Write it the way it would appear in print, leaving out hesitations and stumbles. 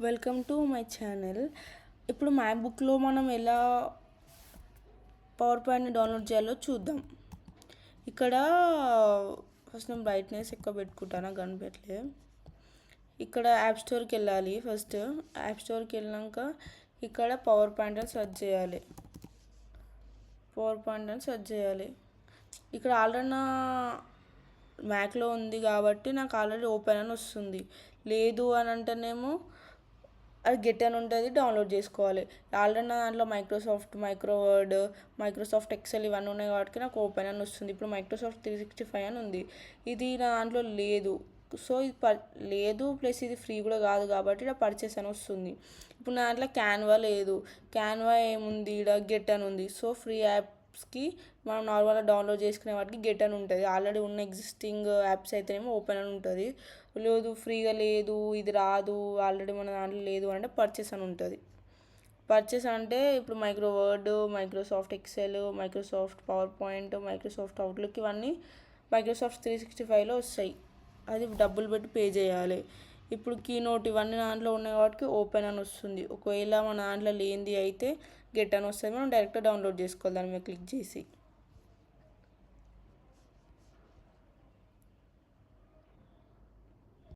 Welcome to my channel. ఇప్పుడు మ్యాక్బుక్లో మనం ఎలా పవర్ పాయింట్ని డౌన్లోడ్ చేయాలో చూద్దాం. ఇక్కడ ఫస్ట్ నేను బ్రైట్నెస్ ఎక్కువ పెట్టుకుంటాను, కనిపెట్టలే. ఇక్కడ యాప్ స్టోర్కి వెళ్ళాలి. ఫస్ట్ యాప్ స్టోర్కి వెళ్ళాక ఇక్కడ పవర్ పాయింట్ అని సెర్చ్ చేయాలి. ఇక్కడ ఆల్రెడీ నా మ్యాక్లో ఉంది కాబట్టి నాకు ఆల్రెడీ ఓపెన్ అని వస్తుంది. లేదు అని అంటేనేమో అది గెట్ అని ఉంటుంది, డౌన్లోడ్ చేసుకోవాలి. ఆల్రెడీ నా దాంట్లో మైక్రోవర్డ్, మైక్రోసాఫ్ట్ ఎక్సెల్ ఇవన్నీ ఉన్నాయి కాబట్టి నాకు ఓపెన్ అని వస్తుంది. ఇప్పుడు మైక్రోసాఫ్ట్ 365 అని ఉంది. ఇది నా దాంట్లో లేదు. సో ఇది లేదు, ప్లస్ ఇది ఫ్రీ కూడా కాదు కాబట్టి ఇక్కడ పర్చేస్ అని వస్తుంది. ఇప్పుడు నా దాంట్లో క్యాన్వా లేదు. క్యాన్వా ఏముంది, ఇక్కడ గెట్ అని ఉంది. సో ఫ్రీ యాప్స్కి మనం నార్మల్గా డౌన్లోడ్ చేసుకునే వాటికి గెట్ అని ఉంటుంది. ఆల్రెడీ ఉన్న ఎగ్జిస్టింగ్ యాప్స్ అయితేనేమో ఓపెన్ అని ఉంటుంది. లేదు ఫ్రీగా లేదు, ఇది రాదు, ఆల్రెడీ మన దాంట్లో లేదు అంటే పర్చేస్ అని ఉంటుంది. పర్చేస్ అంటే ఇప్పుడు Microsoft Word, Microsoft Excel, Microsoft PowerPoint, Microsoft Outlook ఇవన్నీ మైక్రోసాఫ్ట్ 365లో వస్తాయి. అది డబ్బులు పెట్టి పే చేయాలి. ఇప్పుడు కీనోట్ ఇవన్నీ దాంట్లో ఉన్నాయి కాబట్టి ఓపెన్ అని వస్తుంది. ఒకవేళ మన దాంట్లో లేనిది అయితే గెట్ అని వస్తుంది. మనం డైరెక్ట్గా డౌన్లోడ్ చేసుకోవాలి దాని మీద క్లిక్ చేసి.